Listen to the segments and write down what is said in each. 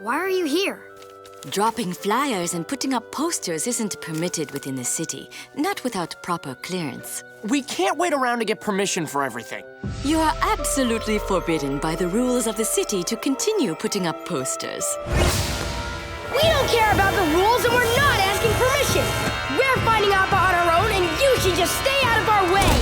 Why are you here? Dropping flyers and putting up posters isn't permitted within the city, not without proper clearance. We can't wait around to get permission for everything. You are absolutely forbidden by the rules of the city to continue putting up posters. We don't care about the rules and we're not asking permission. We're finding Appa on our own and you should just stay out of our way.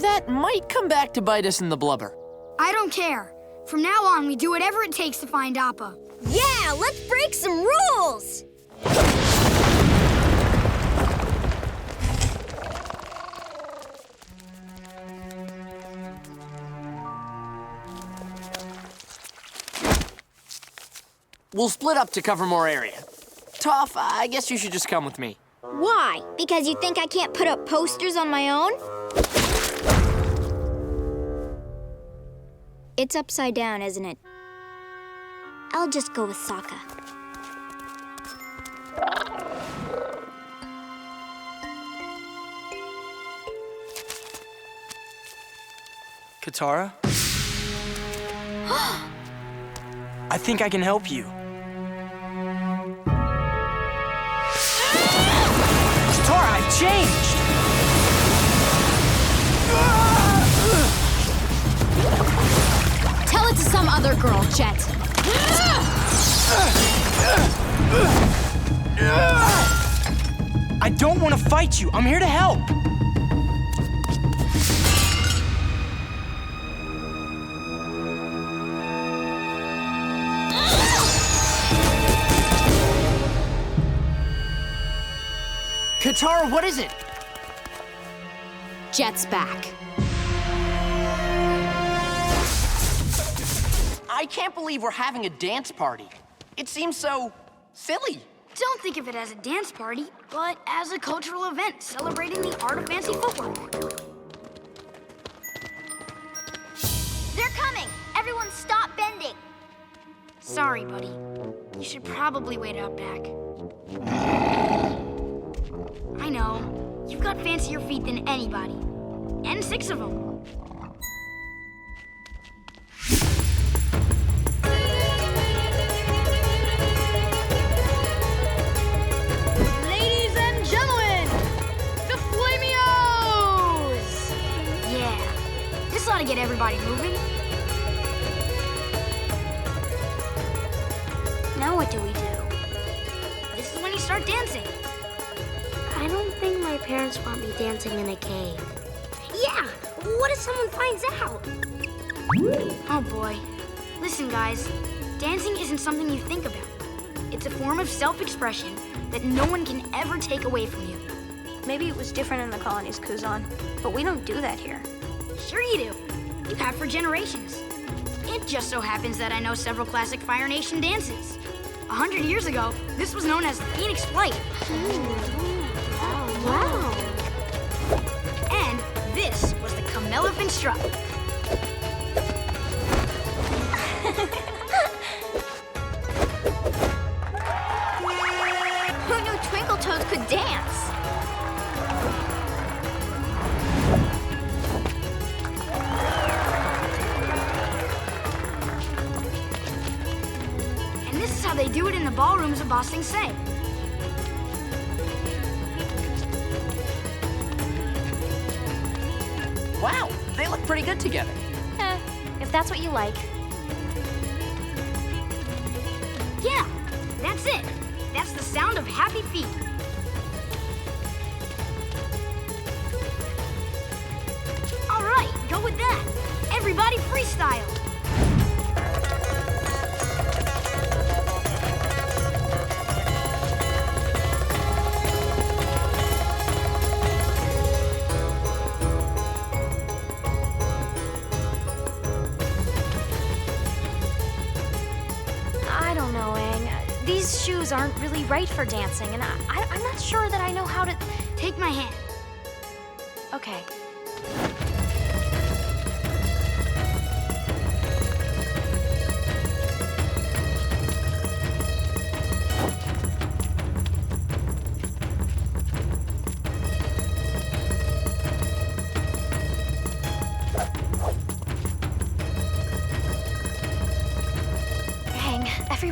That might come back to bite us in the blubber. I don't care. From now on, we do whatever it takes to find Appa. Yeah, let's break some rules! We'll split up to cover more area. Toph, I guess you should just come with me. Why? Because you think I can't put up posters on my own? It's upside down, isn't it? I'll just go with Sokka. Katara? I think I can help you. Katara, I've changed! Tell it to some other girl, Jet. I don't want to fight you. I'm here to help. Katara, what is it? Jet's back. I can't believe we're having a dance party. It seems so silly. Don't think of it as a dance party, but as a cultural event celebrating the art of fancy footwork. They're coming! Everyone stop bending! Sorry, buddy. You should probably wait out back. I know. You've got fancier feet than anybody. And 6 of them. Ladies and gentlemen, the Flamios! Yeah, this ought to get everybody moving. Now what do we do? This is when you start dancing. I don't think my parents want me dancing in a cave. Yeah! What if someone finds out? Oh boy. Listen, guys. Dancing isn't something you think about. It's a form of self-expression that no one can ever take away from you. Maybe it was different in the colonies, Kuzan, but we don't do that here. Sure you do. You have for generations. It just so happens that I know several classic Fire Nation dances. 100 years ago, this was known as the Phoenix Flight. Wow. And this was the Camelephant Strut. Who knew Twinkle Toes could dance? And this is how they do it in the ballrooms of Ba Sing Se. Wow, they look pretty good together. If that's what you like. Yeah, that's it. That's the sound of happy feet. All right, go with that. Everybody freestyle. I don't know, Aang. These shoes aren't really right for dancing, and I'm not sure that I know how to... Take my hand. Okay.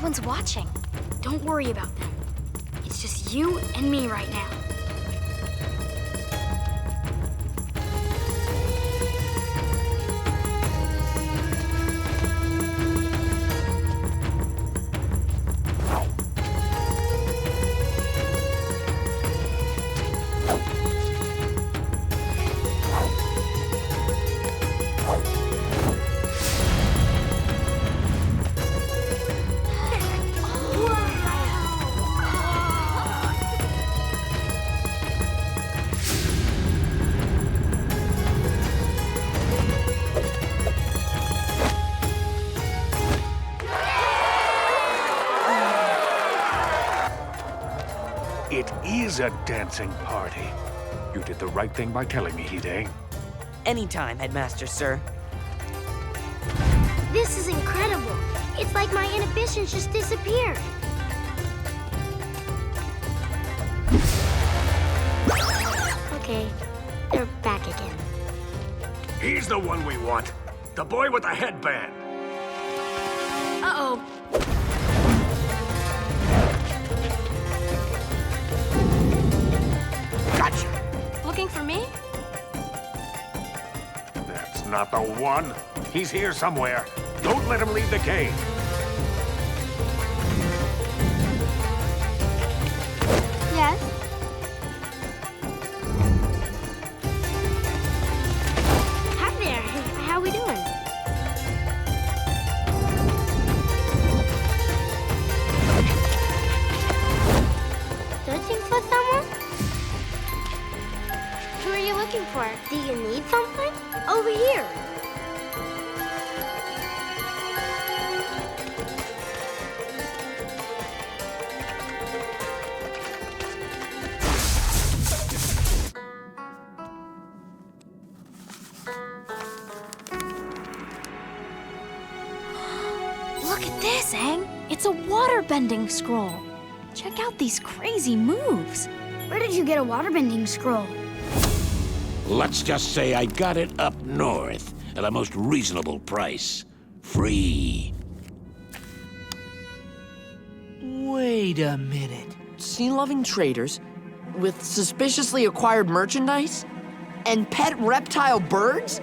everyone's watching. Don't worry about them. It's just you and me right now. It is a dancing party. You did the right thing by telling me, Hide. Anytime, Headmaster, sir. This is incredible. It's like my inhibitions just disappeared. Okay, they're back again. He's the one we want. The boy with the headband. Uh-oh. Gotcha. Looking for me? That's not the one. He's here somewhere. Don't let him leave the cave. Yes? Hi there. How we doing? Searching for someone? Who are you looking for? Do you need something? Over here. Look at this, Aang. It's a waterbending scroll. Check out these crazy moves. Where did you get a waterbending scroll? Let's just say I got it up north at a most reasonable price. Free. Wait a minute. Sea-loving traders with suspiciously acquired merchandise and pet reptile birds?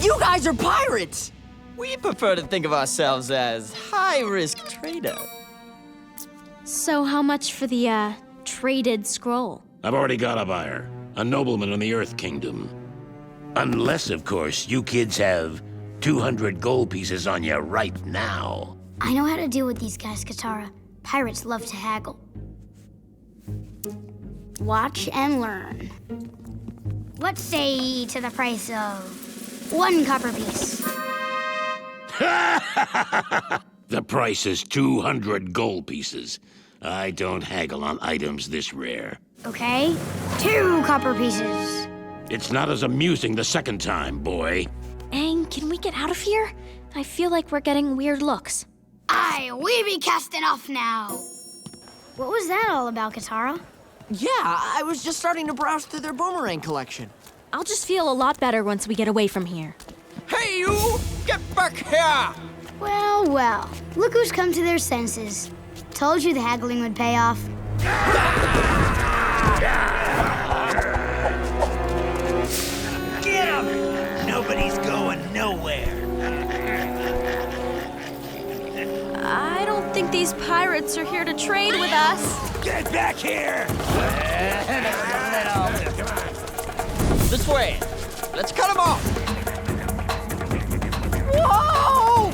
You guys are pirates! We prefer to think of ourselves as high-risk traders. So how much for the, traded scroll? I've already got a buyer. A nobleman in the Earth Kingdom. Unless, of course, you kids have 200 gold pieces on you right now. I know how to deal with these guys, Katara. Pirates love to haggle. Watch and learn. Let's say to the price of 1 copper piece. The price is 200 gold pieces. I don't haggle on items this rare. Okay, 2 copper pieces. It's not as amusing the second time, boy. Aang, can we get out of here? I feel like we're getting weird looks. Aye, we be casting off now. What was that all about, Katara? Yeah, I was just starting to browse through their boomerang collection. I'll just feel a lot better once we get away from here. Hey, you! Get back here! Well, well. Look who's come to their senses. Told you the haggling would pay off. Get him! Nobody's going nowhere. I don't think these pirates are here to trade with us. Get back here! This way. Let's cut them off. Whoa!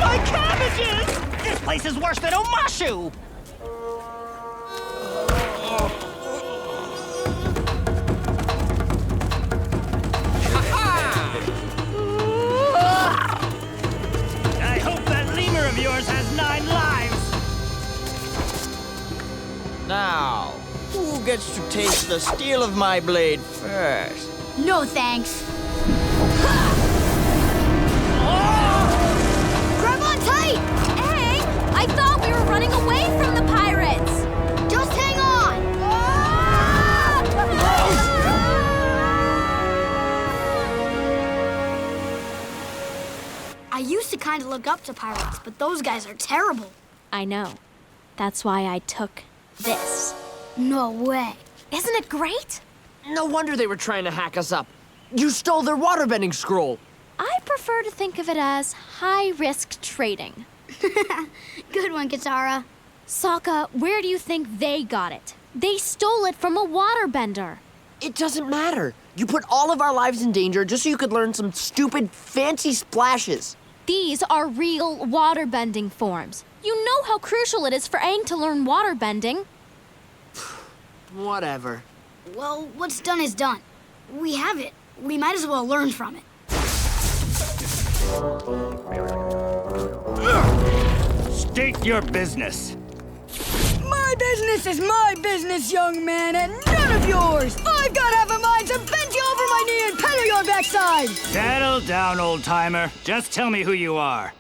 My cabbages! This place is worse than Omashu! I hope that lemur of yours has 9 lives! Now, who gets to taste the steel of my blade first? No thanks. Oh! I used to kind of look up to pirates, but those guys are terrible. I know. That's why I took this. No way. Isn't it great? No wonder they were trying to hack us up. You stole their waterbending scroll. I prefer to think of it as high-risk trading. Good one, Katara. Sokka, where do you think they got it? They stole it from a waterbender. It doesn't matter. You put all of our lives in danger just so you could learn some stupid, fancy splashes. These are real waterbending forms. You know how crucial it is for Aang to learn waterbending. Whatever. Well, what's done is done. We have it. We might as well learn from it. State your business. My business is my business, young man, and none of yours! I've got half a mind to bend you over my knee and pedal your backside! Settle down, old-timer. Just tell me who you are.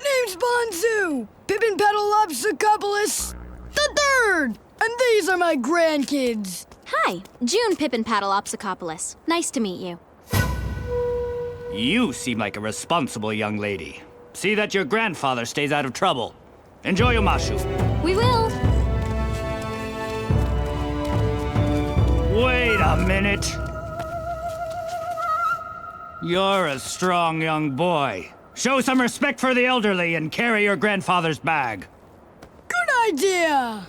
Name's Bonzu, Pippin Pedalopsicopoulos the third! And these are my grandkids. Hi, June Pippin Pedalopsicopoulos. Nice to meet you. You seem like a responsible young lady. See that your grandfather stays out of trouble. Enjoy Omashu. We will. Wait a minute. You're a strong young boy. Show some respect for the elderly and carry your grandfather's bag. Good idea!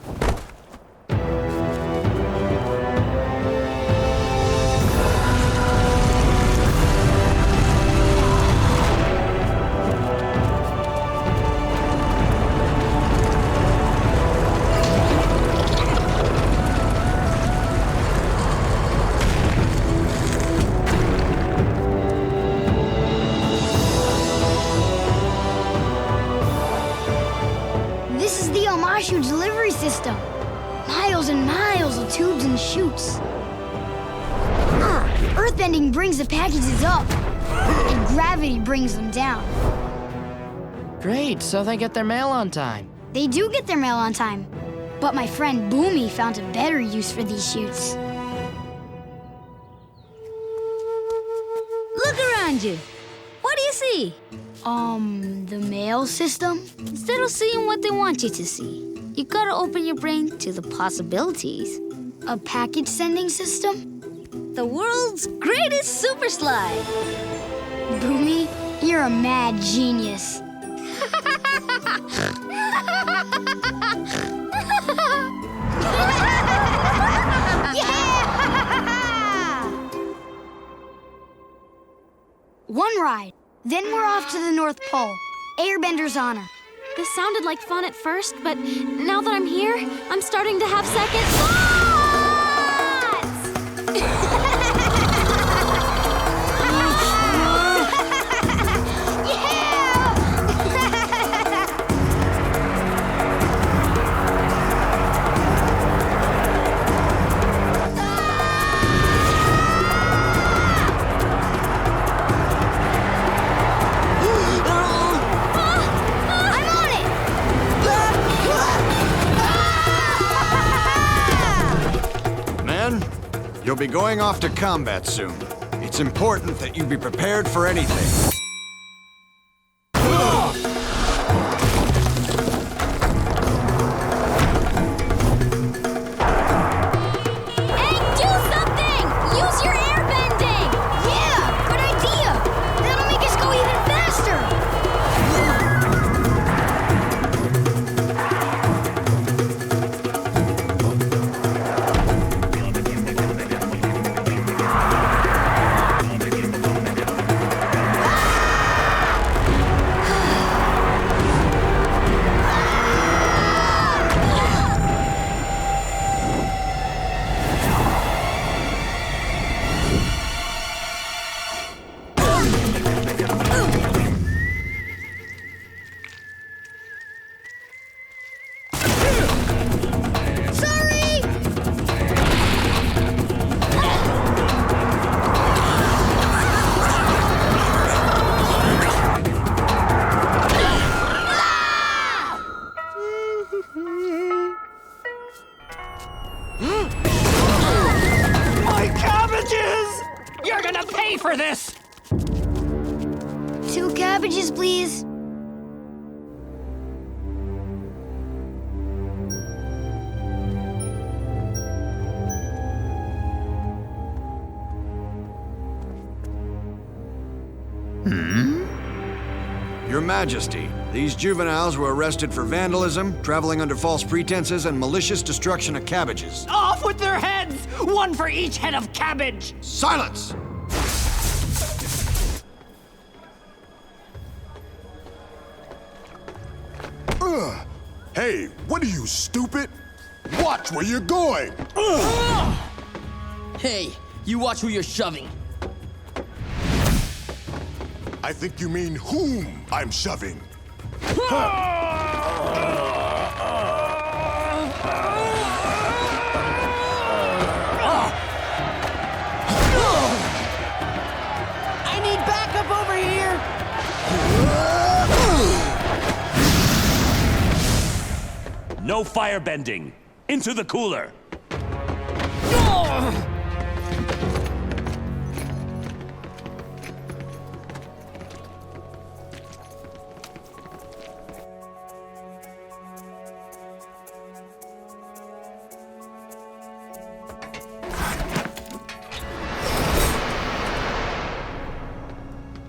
This is the Omashu delivery system. Miles and miles of tubes and chutes. Earthbending brings the packages up, and gravity brings them down. Great, so they get their mail on time. They do get their mail on time, but my friend Boomy found a better use for these chutes. Look around you. What do you see? The mail system? Instead of seeing what they want you to see, you gotta open your brain to the possibilities. A package sending system? The world's greatest super slide. Boomy, you're a mad genius. Yeah! One ride, then we're off to the North Pole. Airbender's honor. This sounded like fun at first, but now that I'm here, I'm starting to have second You'll be going off to combat soon. It's important that you be prepared for anything. please? Your Majesty, these juveniles were arrested for vandalism, traveling under false pretenses, and malicious destruction of cabbages. Off with their heads! One for each head of cabbage! Silence! Hey, what are you, stupid? Watch where you're going! Hey, you watch who you're shoving. I think you mean whom I'm shoving. I need backup over here! No firebending! Into the cooler!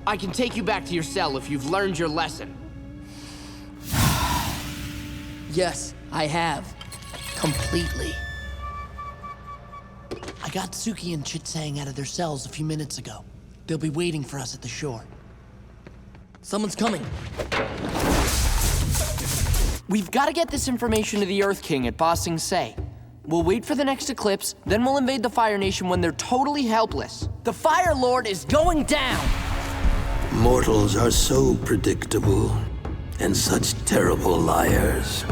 I can take you back to your cell if you've learned your lesson. Yes, I have. Completely. I got Suki and Chitsang out of their cells a few minutes ago. They'll be waiting for us at the shore. Someone's coming. We've got to get this information to the Earth King at Ba Sing Se. We'll wait for the next eclipse, then we'll invade the Fire Nation when they're totally helpless. The Fire Lord is going down! Mortals are so predictable, and such terrible liars.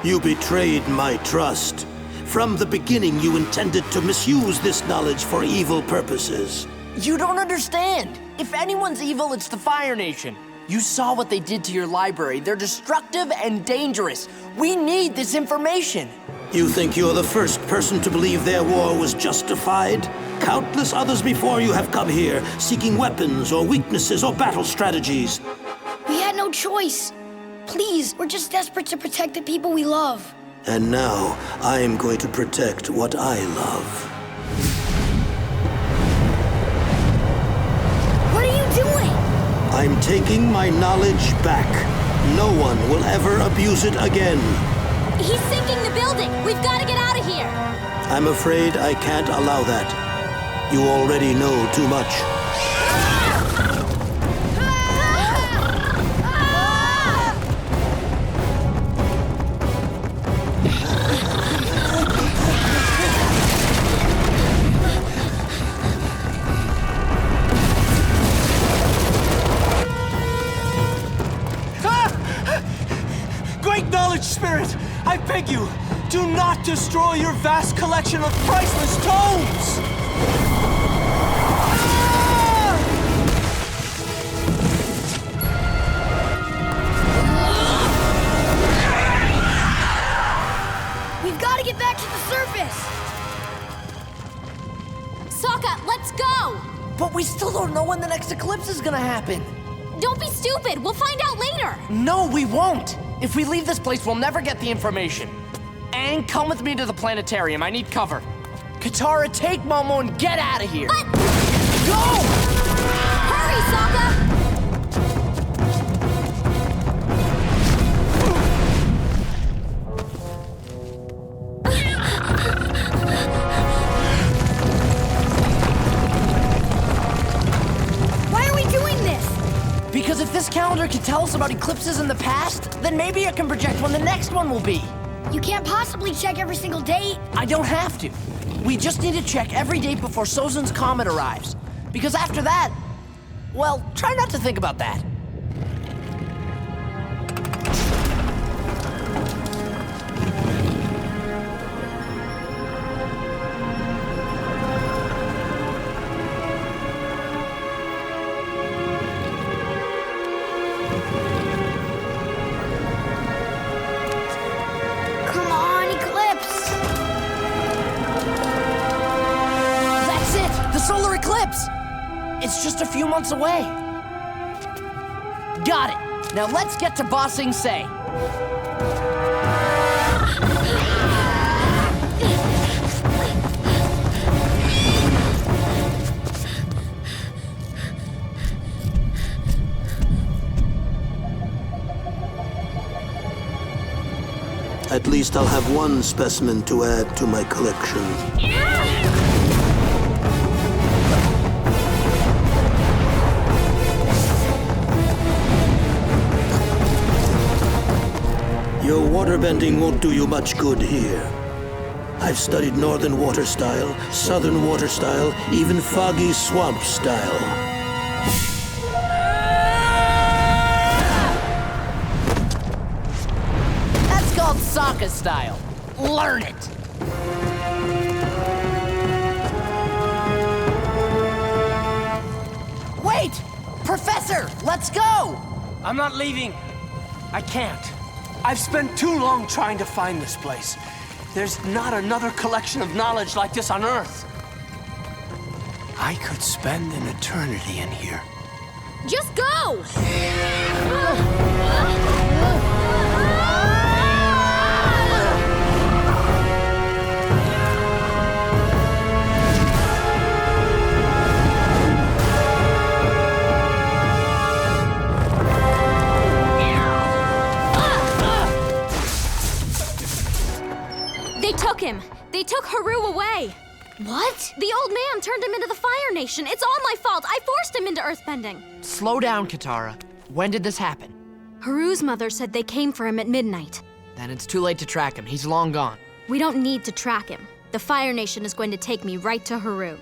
You betrayed my trust. From the beginning, you intended to misuse this knowledge for evil purposes. You don't understand. If anyone's evil, it's the Fire Nation. You saw what they did to your library. They're destructive and dangerous. We need this information. You think you're the first person to believe their war was justified? Countless others before you have come here, seeking weapons or weaknesses or battle strategies. We had no choice. Please, we're just desperate to protect the people we love. And now, I am going to protect what I love. What are you doing? I'm taking my knowledge back. No one will ever abuse it again. He's sinking the building! We've got to get out of here! I'm afraid I can't allow that. You already know too much. Great knowledge, Spirit! I beg you, do not destroy your vast collection of priceless tomes! We've got to get back to the surface! Sokka, let's go! But we still don't know when the next eclipse is gonna happen. Don't be stupid! We'll find out later! No, we won't! If we leave this place, we'll never get the information. Aang, come with me to the planetarium. I need cover. Katara, take Momo and get out of here. But... Go! Hurry, Sokka! Why are we doing this? Because if this calendar can tell us about eclipses in the past, then maybe it can project when the next one will be. You can't possibly check every single date. I don't have to. We just need to check every date before Sozon's comet arrives. Because after that, well, try not to think about that. That's it! The solar eclipse! It's just a few months away. Got it. Now let's get to bossing Say. At least I'll have one specimen to add to my collection. Your waterbending won't do you much good here. I've studied northern water style, southern water style, even foggy swamp style. That's called Sokka style. Learn it. Wait! Professor, let's go! I'm not leaving. I can't. I've spent too long trying to find this place. There's not another collection of knowledge like this on Earth. I could spend an eternity in here. Just go! They took him! They took Haru away! What? The old man turned him into the Fire Nation. It's all my fault. I forced him into earthbending. Slow down, Katara. When did this happen? Haru's mother said they came for him at midnight. Then it's too late to track him. He's long gone. We don't need to track him. The Fire Nation is going to take me right to Haru.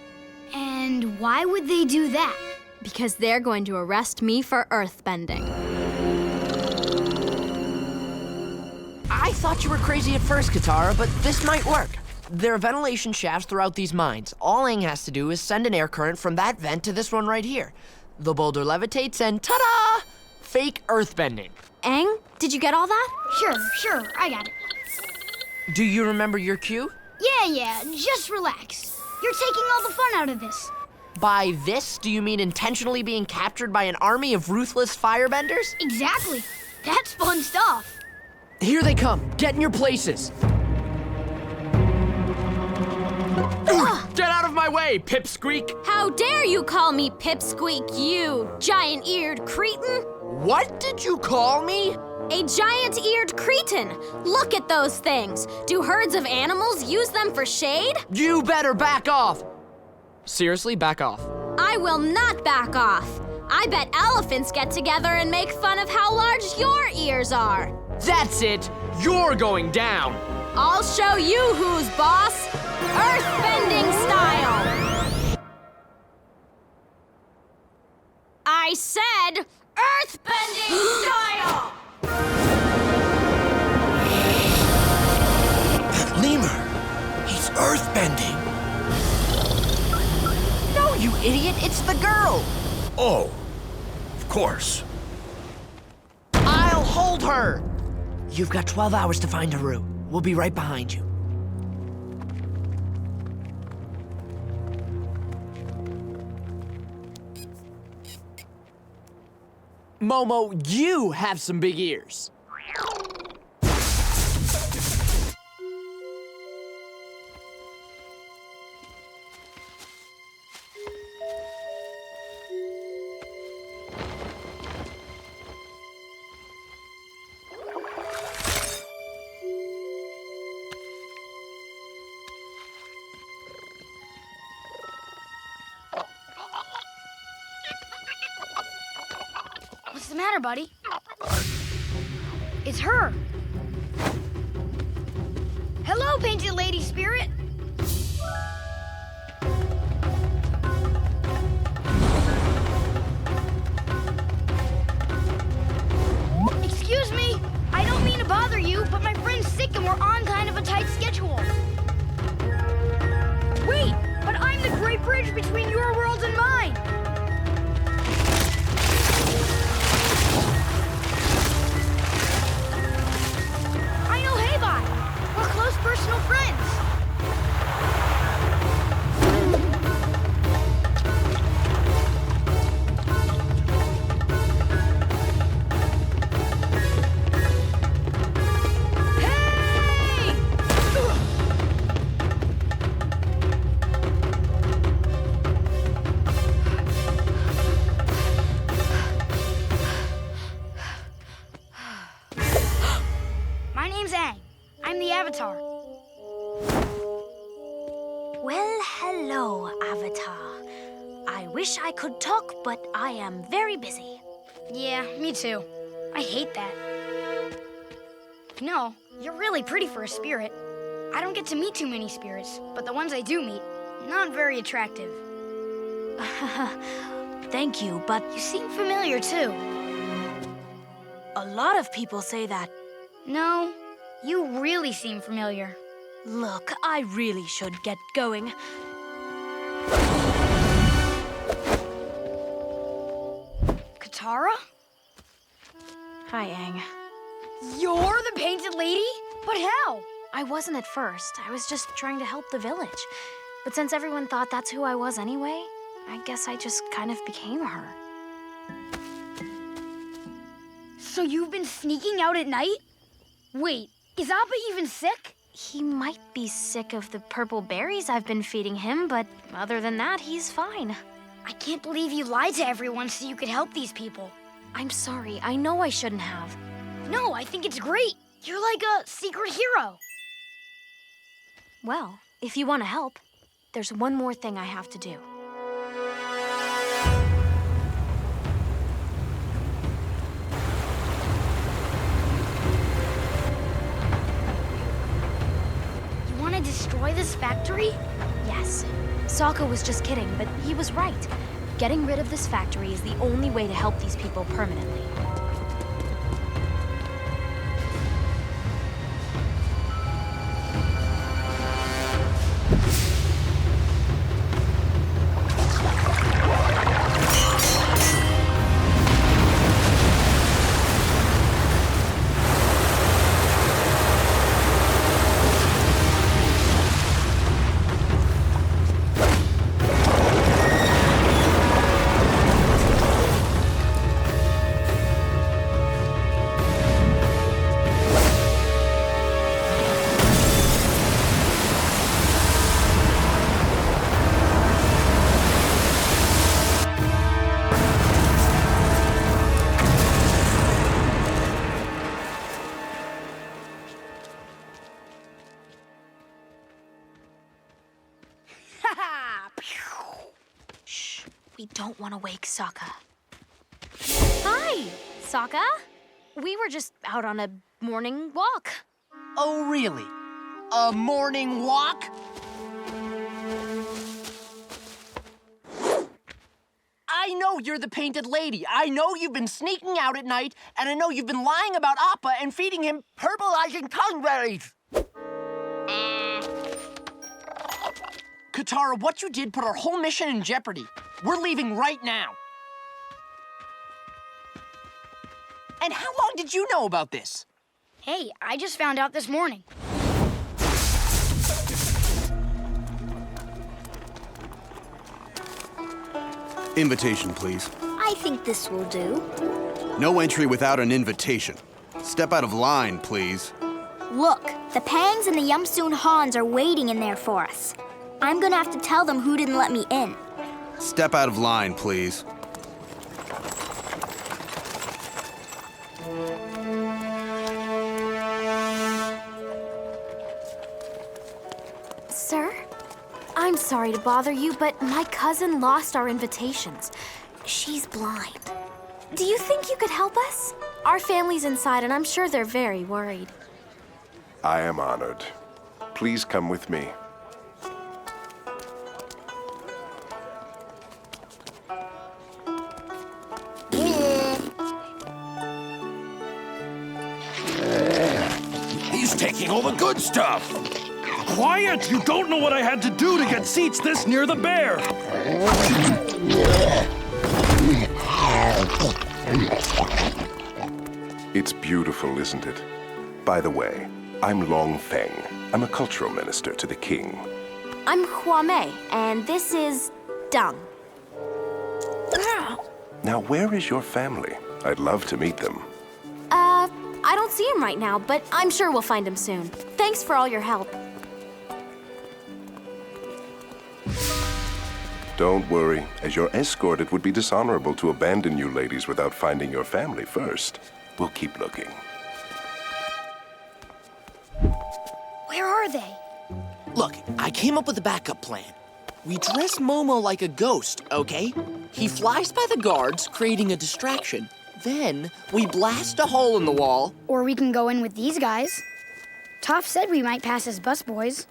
And why would they do that? Because they're going to arrest me for earthbending. I thought you were crazy at first, Katara, but this might work. There are ventilation shafts throughout these mines. All Aang has to do is send an air current from that vent to this one right here. The boulder levitates and ta-da! Fake earthbending. Aang, did you get all that? Sure, I got it. Do you remember your cue? Yeah, just relax. You're taking all the fun out of this. By this, do you mean intentionally being captured by an army of ruthless firebenders? Exactly. That's fun stuff. Here they come. Get in your places. Get out of my way, Pipsqueak! How dare you call me Pipsqueak, you giant-eared cretin? What did you call me? A giant-eared cretin. Look at those things. Do herds of animals use them for shade? You better back off. Seriously, back off. I will not back off. I bet elephants get together and make fun of how large your ears are. That's it. You're going down. I'll show you who's boss. Earthbending style! I said earthbending style! That lemur, he's earthbending. No, you idiot, it's the girl. Oh, of course. I'll hold her. You've got 12 hours to find Haru. We'll be right behind you. Momo, you have some big ears. What's the matter, buddy? It's her. Hello, painted lady spirit. Excuse me. I don't mean to bother you, but my friend's sick and we're on kind of a tight schedule. Wait, but I'm the great bridge between your world and mine. We're close personal friends. name's Aang. I'm the Avatar. Well, hello, Avatar. I wish I could talk, but I am very busy. Yeah, me too. I hate that. You know, you're really pretty for a spirit. I don't get to meet too many spirits, but the ones I do meet, not very attractive. Thank you, but you seem familiar too. A lot of people say that. No, you really seem familiar. Look, I really should get going. Katara? Hi, Aang. You're the painted lady? But how? I wasn't at first. I was just trying to help the village. But since everyone thought that's who I was anyway, I guess I just kind of became her. So you've been sneaking out at night? Wait, is Appa even sick? He might be sick of the purple berries I've been feeding him, but other than that, he's fine. I can't believe you lied to everyone so you could help these people. I'm sorry. I know I shouldn't have. No, I think it's great. You're like a secret hero. Well, if you want to help, there's one more thing I have to do. You want to destroy this factory? Yes. Sokka was just kidding, but he was right. Getting rid of this factory is the only way to help these people permanently. We don't want to wake Sokka. Hi, Sokka. We were just out on a morning walk. Oh, really? A morning walk? I know you're the painted lady. I know you've been sneaking out at night, and I know you've been lying about Appa and feeding him purple-izing tongue berries. Katara, what you did put our whole mission in jeopardy. We're leaving right now. And how long did you know about this? Hey, I just found out this morning. Invitation, please. I think this will do. No entry without an invitation. Step out of line, please. Look, the Pangs and the Yumsoon Hans are waiting in there for us. I'm gonna have to tell them who didn't let me in. Step out of line, please. Sir? I'm sorry to bother you, but my cousin lost our invitations. She's blind. Do you think you could help us? Our family's inside, and I'm sure they're very worried. I am honored. Please come with me. He's taking all the good stuff. Quiet! You don't know what I had to do to get seats this near the bear! It's beautiful, isn't it? By the way, I'm Long Feng. I'm a cultural minister to the king. I'm Hua Mei, and this is Dung. Now, where is your family? I'd love to meet them. I don't see him right now, but I'm sure we'll find him soon. Thanks for all your help. Don't worry. As your escort, it would be dishonorable to abandon you ladies without finding your family first. We'll keep looking. Where are they? Look, I came up with a backup plan. We dress Momo like a ghost, okay? He flies by the guards, creating a distraction. Then, we blast a hole in the wall. Or we can go in with these guys. Toph said we might pass as busboys.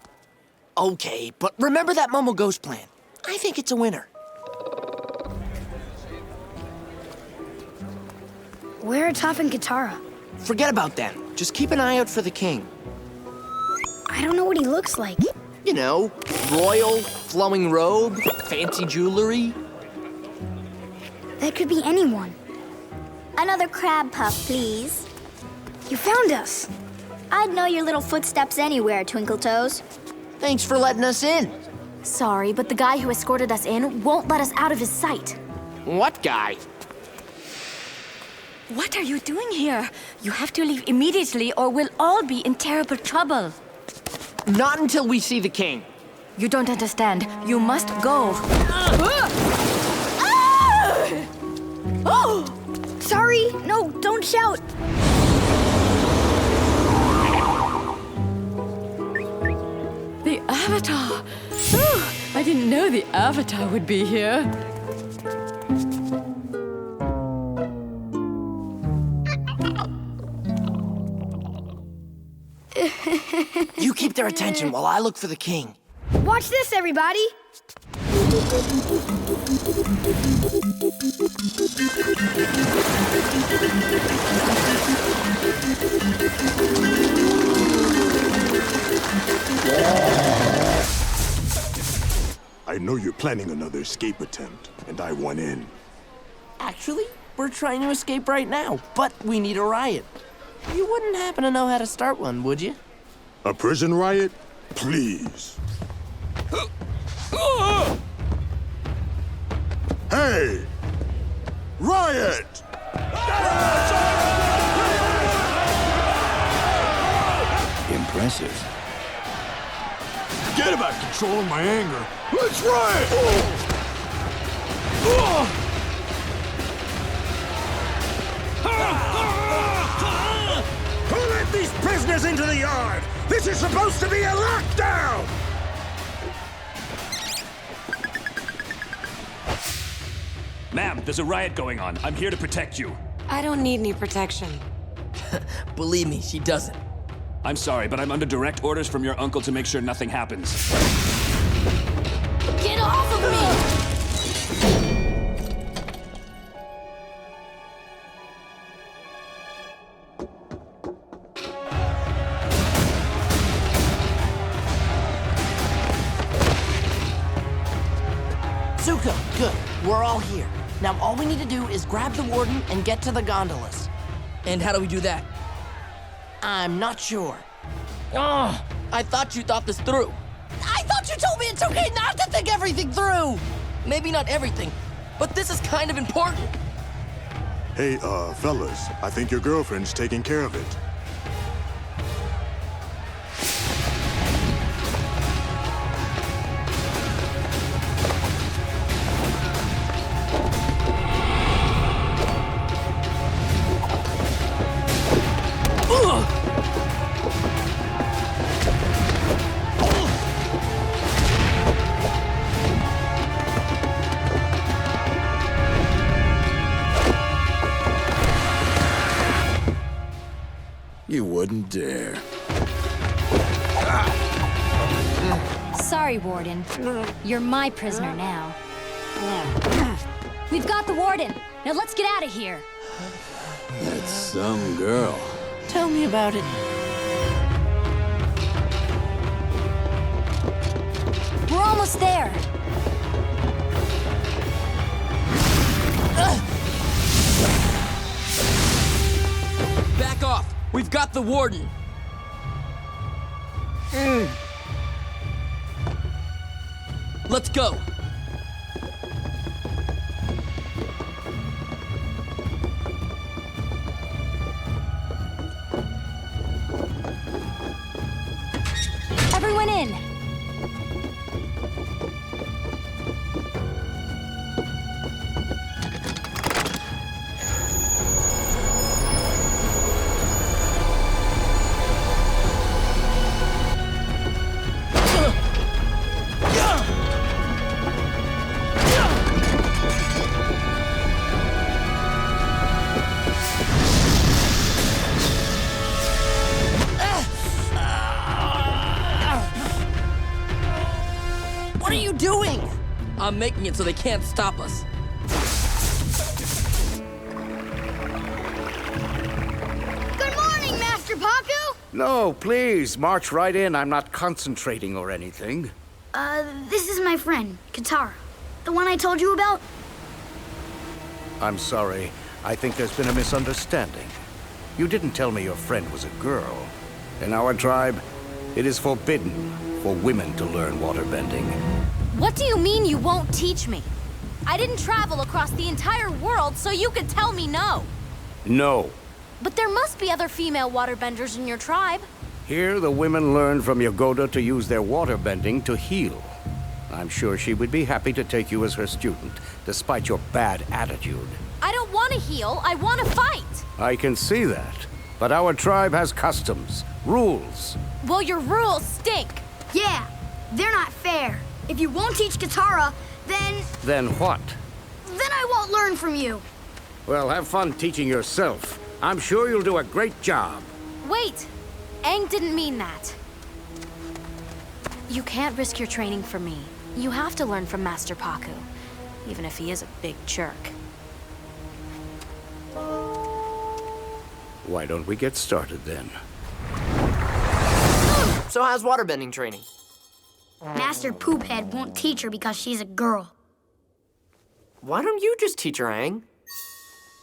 Okay, but remember that Momo ghost plan. I think it's a winner. Where are Toph and Katara? Forget about them. Just keep an eye out for the king. I don't know what he looks like. You know, royal, flowing robe, fancy jewelry. That could be anyone. Another crab puff, please. You found us. I'd know your little footsteps anywhere, Twinkle Toes. Thanks for letting us in. Sorry, but the guy who escorted us in won't let us out of his sight. What guy? What are you doing here? You have to leave immediately or we'll all be in terrible trouble. Not until we see the king. You don't understand. You must go. Oh! Sorry. No, don't shout. The Avatar. Oh, I didn't know the Avatar would be here. You keep their attention while I look for the king. Watch this, everybody. I know you're planning another escape attempt, and I want in. Actually, we're trying to escape right now, but we need a riot. You wouldn't happen to know how to start one, would you? A prison riot? Please. Hey! Riot! Impressive. Forget about controlling my anger. Let's riot! Who let these prisoners into the yard? This is supposed to be a lockdown! Ma'am, there's a riot going on. I'm here to protect you. I don't need any protection. Believe me, she doesn't. I'm sorry, but I'm under direct orders from your uncle to make sure nothing happens. Get off of me! Zuko, good. We're all here. Now all we need to do is grab the warden and get to the gondolas. And how do we do that? I'm not sure. Oh, I thought you thought this through. I thought you told me it's okay not to think everything through. Maybe not everything, but this is kind of important. Hey, fellas, I think your girlfriend's taking care of it. You wouldn't dare. Sorry, Warden. You're my prisoner now. We've got the Warden. Now let's get out of here. That's some girl. Tell me about it. We're almost there. Back off. We've got the warden. Let's go. Everyone in. I'm making it so they can't stop us. Good morning, Master Paku! No, please, march right in. I'm not concentrating or anything. This is my friend, Katara. The one I told you about? I'm sorry. I think there's been a misunderstanding. You didn't tell me your friend was a girl. In our tribe, it is forbidden for women to learn waterbending. What do you mean you won't teach me? I didn't travel across the entire world so you could tell me no. No. But there must be other female waterbenders in your tribe. Here, the women learn from Yagoda to use their waterbending to heal. I'm sure she would be happy to take you as her student, despite your bad attitude. I don't want to heal, I want to fight. I can see that. But our tribe has customs, rules. Well, your rules stink. Yeah, they're not fair. If you won't teach Katara, then... Then what? Then I won't learn from you. Well, have fun teaching yourself. I'm sure you'll do a great job. Wait, Aang didn't mean that. You can't risk your training for me. You have to learn from Master Paku, even if he is a big jerk. Why don't we get started then? So how's waterbending training? Master Poophead won't teach her because she's a girl. Why don't you just teach her, Aang?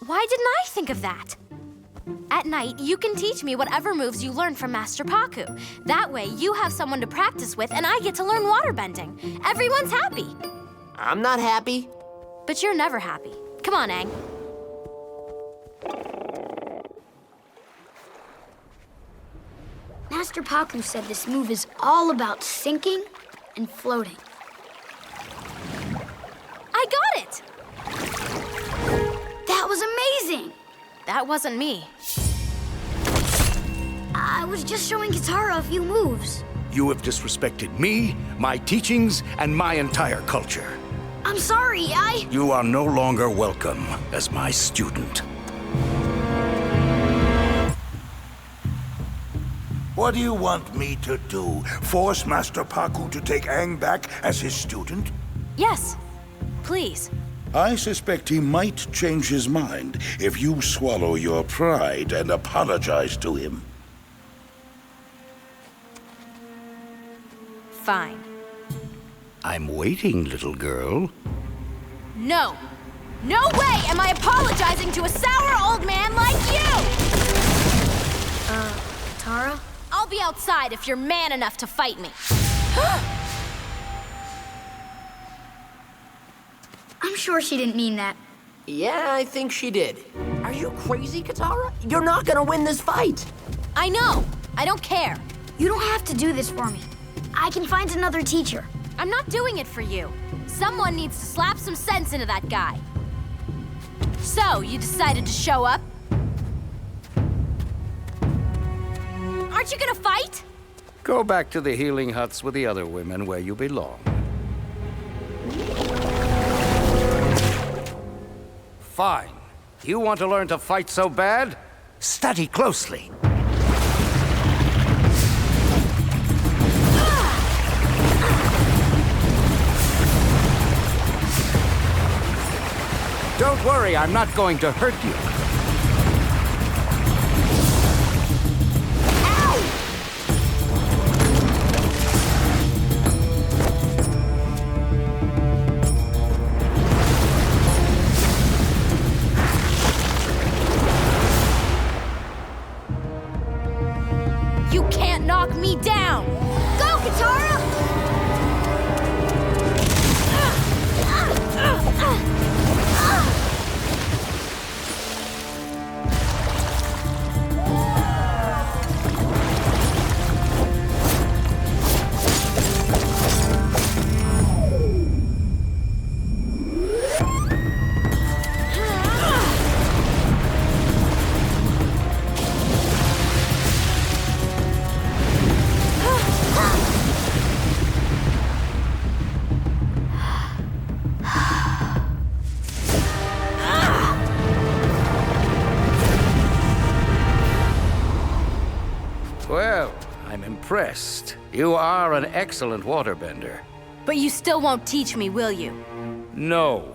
Why didn't I think of that? At night, you can teach me whatever moves you learn from Master Paku. That way, you have someone to practice with, and I get to learn waterbending. Everyone's happy. I'm not happy. But you're never happy. Come on, Aang. Master Paku said this move is all about sinking and floating. I got it! That was amazing! That wasn't me. I was just showing Katara a few moves. You have disrespected me, my teachings, and my entire culture. I'm sorry, You are no longer welcome as my student. What do you want me to do? Force Master Paku to take Aang back as his student? Yes, please. I suspect he might change his mind if you swallow your pride and apologize to him. Fine. I'm waiting, little girl. No. No way am I apologizing to a sour old man like you! Katara? I'll be outside if you're man enough to fight me. I'm sure she didn't mean that. Yeah, I think she did. Are you crazy, Katara? You're not gonna win this fight. I know. I don't care. You don't have to do this for me. I can find another teacher. I'm not doing it for you. Someone needs to slap some sense into that guy. So, you decided to show up? Aren't you gonna fight? Go back to the healing huts with the other women where you belong. Fine. You want to learn to fight so bad? Study closely. Don't worry, I'm not going to hurt you. You can't knock me down! Go, Katara! Well, I'm impressed. You are an excellent waterbender. But you still won't teach me, will you? No.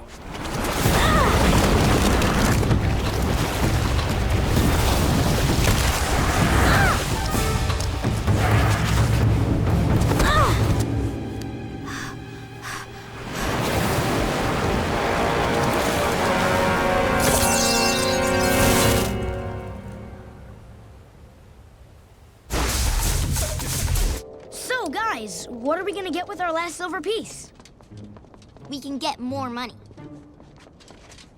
So, guys, what are we gonna get with our last silver piece? We can get more money.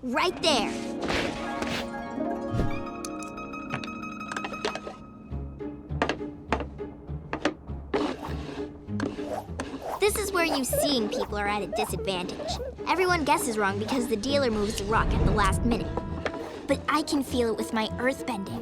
Right there. This is where you seeing people are at a disadvantage. Everyone guesses wrong because the dealer moves the rock at the last minute. But I can feel it with my earthbending.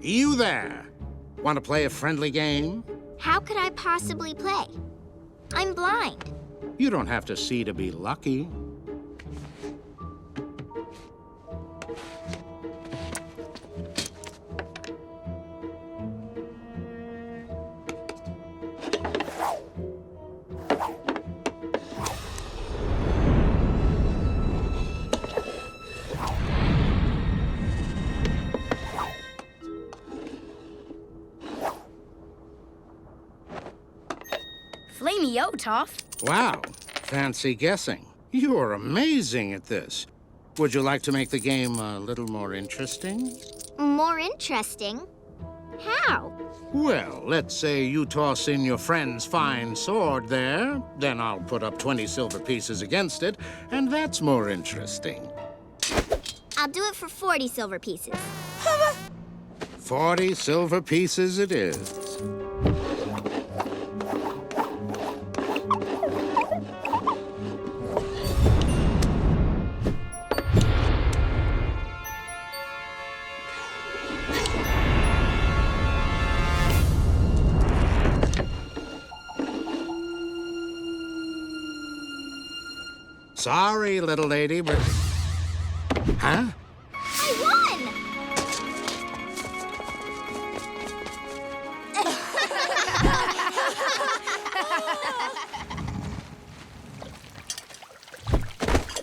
You there? Want to play a friendly game? How could I possibly play? I'm blind. You don't have to see to be lucky. Flamey-o, Toph. Wow, fancy guessing. You're amazing at this. Would you like to make the game a little more interesting? More interesting? How? Well, let's say you toss in your friend's fine sword there, then I'll put up 20 silver pieces against it, and that's more interesting. I'll do it for 40 silver pieces. 40 silver pieces it is. Sorry, little lady, but... Huh? I won!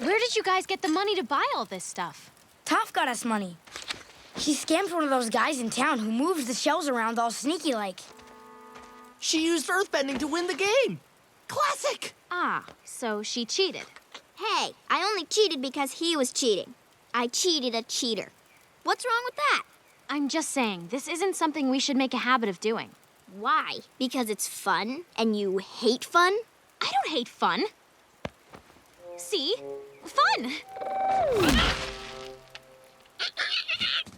Where did you guys get the money to buy all this stuff? Toph got us money. She scammed one of those guys in town who moves the shells around all sneaky-like. She used earthbending to win the game. Classic! Ah, so she cheated. Hey, I only cheated because he was cheating. I cheated a cheater. What's wrong with that? I'm just saying, this isn't something we should make a habit of doing. Why? Because it's fun and you hate fun? I don't hate fun. See? Fun!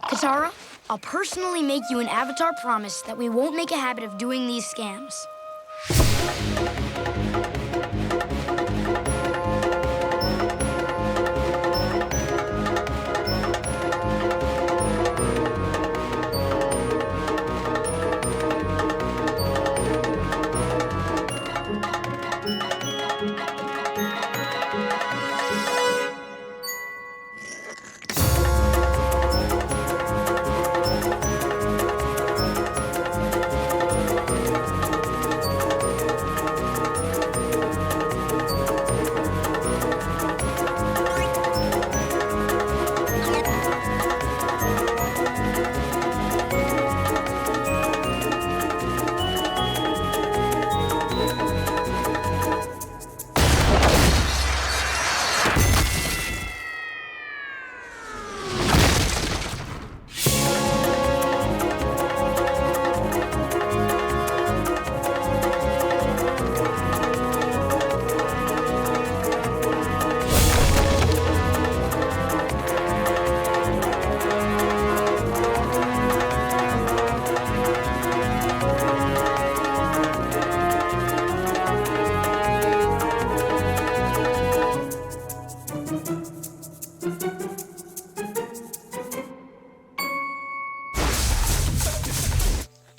Katara, I'll personally make you an Avatar promise that we won't make a habit of doing these scams.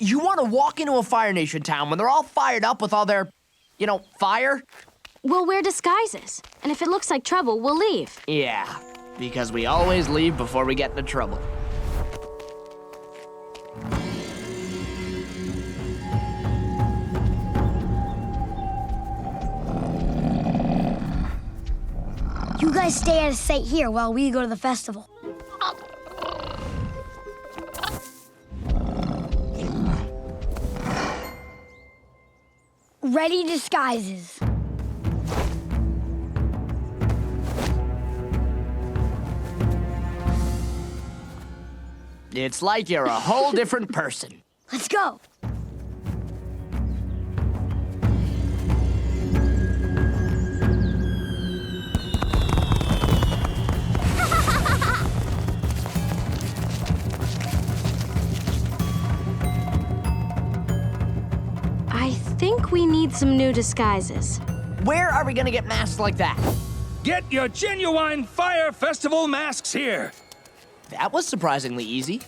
You want to walk into a Fire Nation town when they're all fired up with all their, fire? we'll wear disguises. And if it looks like trouble, we'll leave. Yeah, because we always leave before we get into trouble. You guys stay out of sight here while we go to the festival. Ready disguises. It's like you're a whole different person. Let's go. I think we need some new disguises. Where are we gonna get masks like that? Get your genuine Fire Festival masks here. That was surprisingly easy.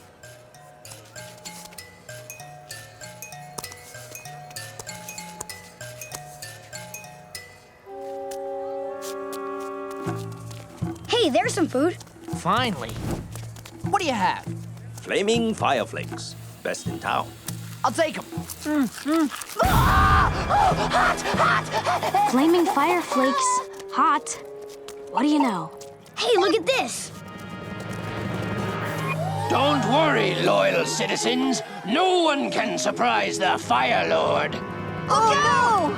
Hey, there's some food. Finally. What do you have? Flaming Fireflakes. Best in town. I'll take them. Flaming fire flakes. Hot. What do you know? Hey, look at this. Don't worry, loyal citizens. No one can surprise the Fire Lord. Oh, no!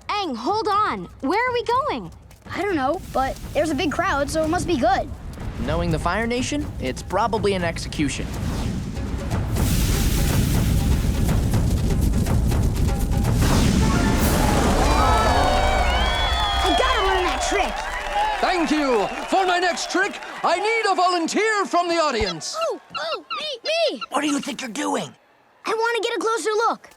Aang, hold on. Where are we going? I don't know, but there's a big crowd, so it must be good. Knowing the Fire Nation, it's probably an execution. I gotta learn that trick. Thank you. For my next trick, I need a volunteer from the audience. Oh, me! What do you think you're doing? I want to get a closer look.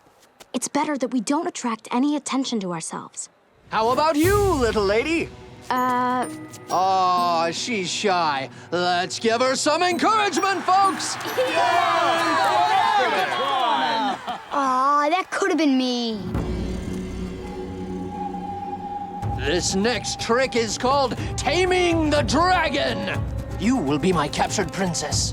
It's better that we don't attract any attention to ourselves. How about you, little lady? Oh, she's shy. Let's give her some encouragement, folks! Aw, that could have been me. This next trick is called Taming the Dragon. You will be my captured princess.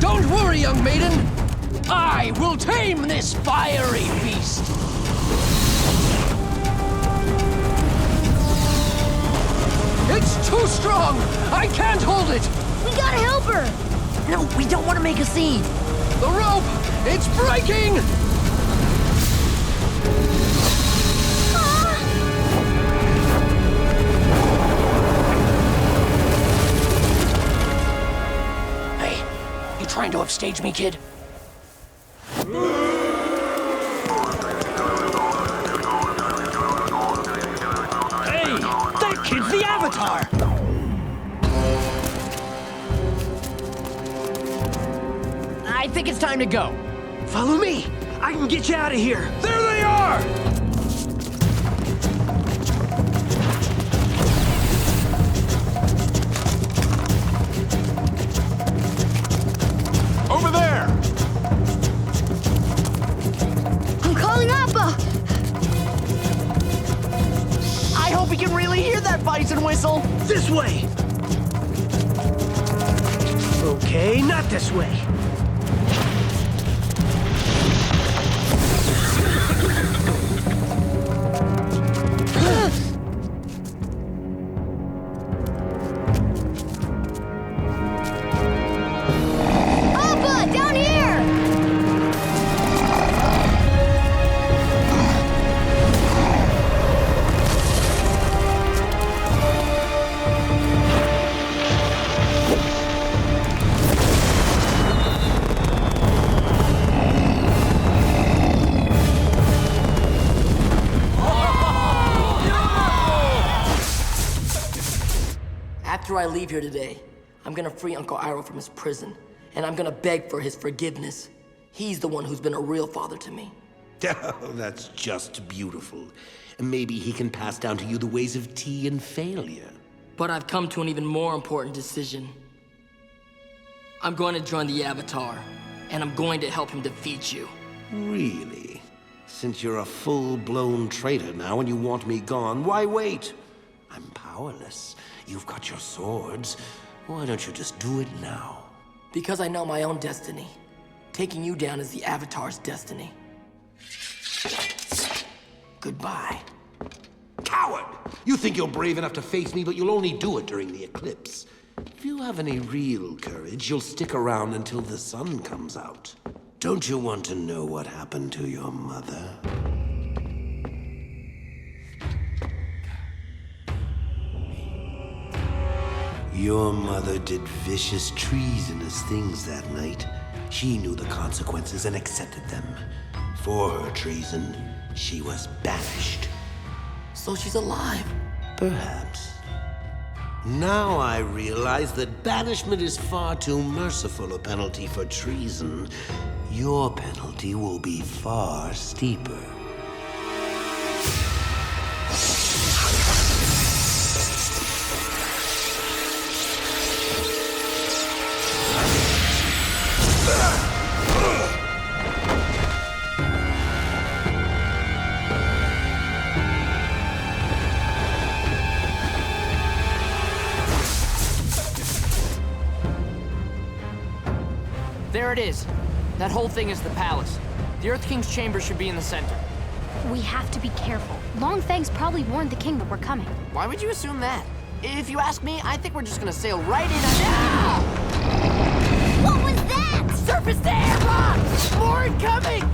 Don't worry, young maiden. I will tame this fiery beast. It's too strong. I can't hold it. We gotta help her. No, we don't want to make a scene. The rope, it's breaking. Hey, you trying to upstage me, kid? Hey, that kid's the Avatar. I think it's time to go. Follow me. I can get you out of here. There they are! Over there! I'm calling Appa. I hope we can really hear that bison whistle. This way. Okay, not this way. Appa, down here! After I leave here today, I'm gonna free Uncle Iroh from his prison, and I'm gonna beg for his forgiveness. He's the one who's been a real father to me. Oh, that's just beautiful. Maybe he can pass down to you the ways of tea and failure. But I've come to an even more important decision. I'm going to join the Avatar, and I'm going to help him defeat you. Really? Since you're a full-blown traitor now and you want me gone, why wait? I'm powerless. You've got your swords. Why don't you just do it now? Because I know my own destiny. Taking you down is the Avatar's destiny. Goodbye. Coward! You think you're brave enough to face me, but you'll only do it during the eclipse. If you have any real courage, you'll stick around until the sun comes out. Don't you want to know what happened to your mother? Your mother did vicious, treasonous things that night. She knew the consequences and accepted them. For her treason, she was banished. So she's alive? Perhaps. Now I realize that banishment is far too merciful a penalty for treason. Your penalty will be far steeper. There it is. That whole thing is the palace. The Earth King's chamber should be in the center. We have to be careful. Long Fang's probably warned the king that we're coming. Why would you assume that? If you ask me, I think we're just gonna sail right in and... What was that? Surface to air lock! More incoming!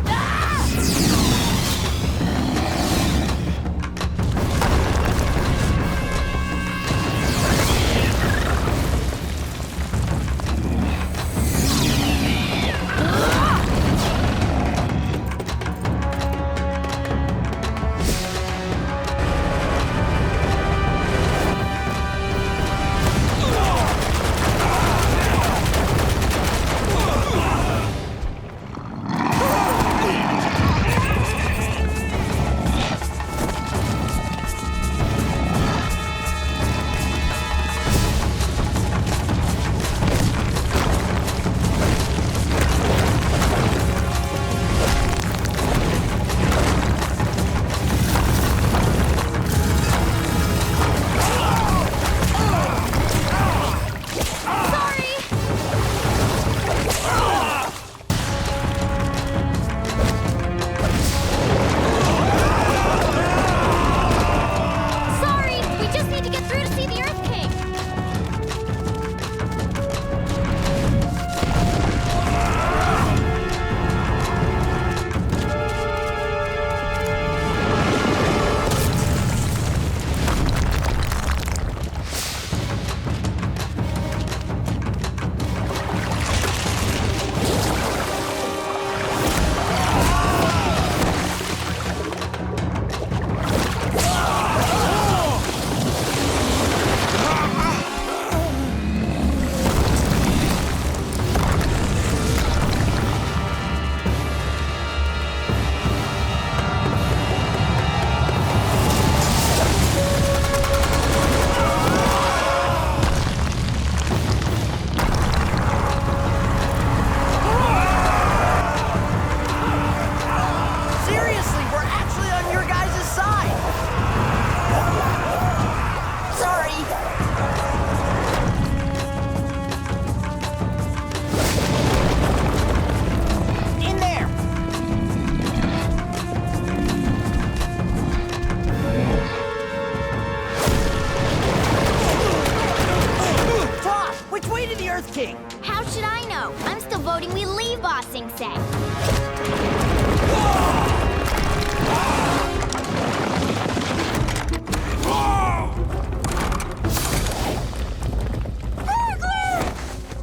How should I know? I'm still voting we leave Ba Sing Se.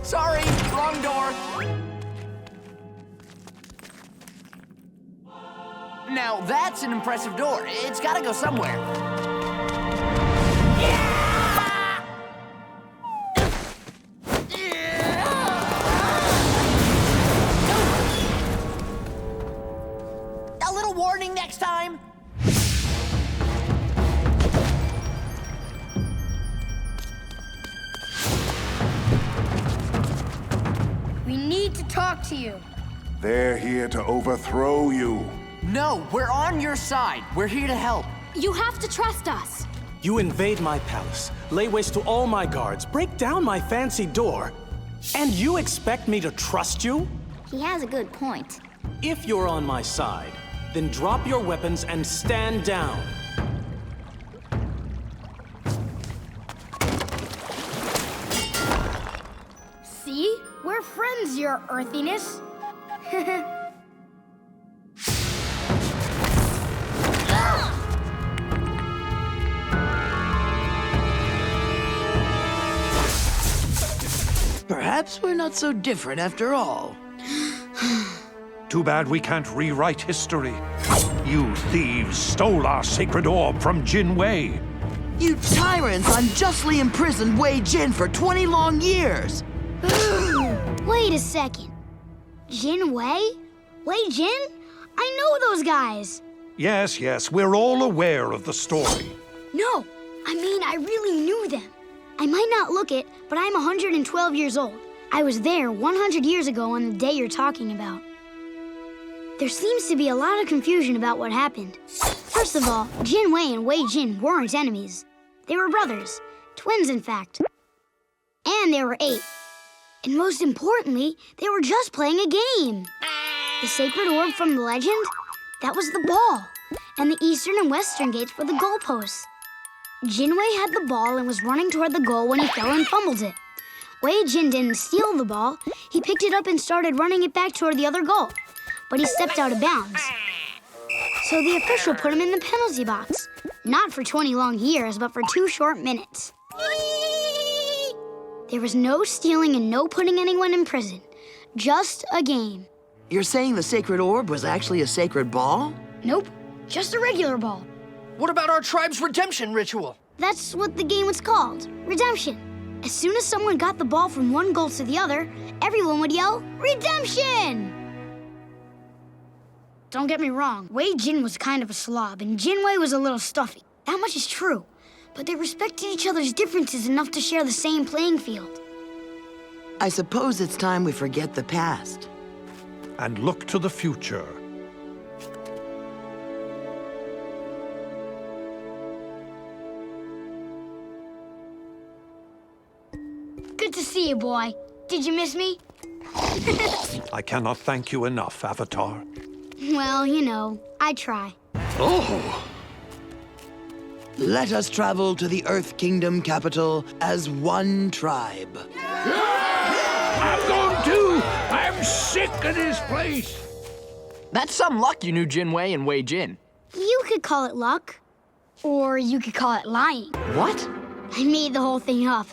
Sorry, wrong door. Now that's an impressive door. It's gotta go somewhere. next time! We need to talk to you. They're here to overthrow you. No, we're on your side. We're here to help. You have to trust us. You invade my palace, lay waste to all my guards, break down my fancy door, and you expect me to trust you? He has a good point. If you're on my side, then drop your weapons and stand down. See? We're friends, your earthiness. Perhaps we're not so different after all. Too bad we can't rewrite history. You thieves stole our sacred orb from Jin Wei. You tyrants unjustly imprisoned Wei Jin for 20 long years. Wait a second. Jin Wei? Wei Jin? I know those guys. Yes, yes, we're all aware of the story. No, I mean, I really knew them. I might not look it, but I'm 112 years old. I was there 100 years ago on the day you're talking about. There seems to be a lot of confusion about what happened. First of all, Jin Wei and Wei Jin weren't enemies. They were brothers, twins in fact. And they were 8. And most importantly, they were just playing a game. The sacred orb from the legend, that was the ball. And the eastern and western gates were the goalposts. Jin Wei had the ball and was running toward the goal when he fell and fumbled it. Wei Jin didn't steal the ball. He picked it up and started running it back toward the other goal. But he stepped out of bounds. So the official put him in the penalty box. Not for 20 long years, but for 2 short minutes. There was no stealing and no putting anyone in prison. Just a game. You're saying the sacred orb was actually a sacred ball? Nope, just a regular ball. What about our tribe's redemption ritual? That's what the game was called, redemption. As soon as someone got the ball from one goal to the other, everyone would yell, redemption! Don't get me wrong, Wei Jin was kind of a slob and Jin Wei was a little stuffy. That much is true. But they respected each other's differences enough to share the same playing field. I suppose it's time we forget the past. And look to the future. Good to see you, boy. Did you miss me? I cannot thank you enough, Avatar. Well, you know, I try. Oh! Let us travel to the Earth Kingdom capital as one tribe. I'm going too! I'm sick of this place! That's some luck you knew Jin Wei and Wei Jin. You could call it luck. Or you could call it lying. What? I made the whole thing up.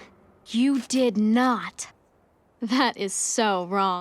You did not. That is so wrong.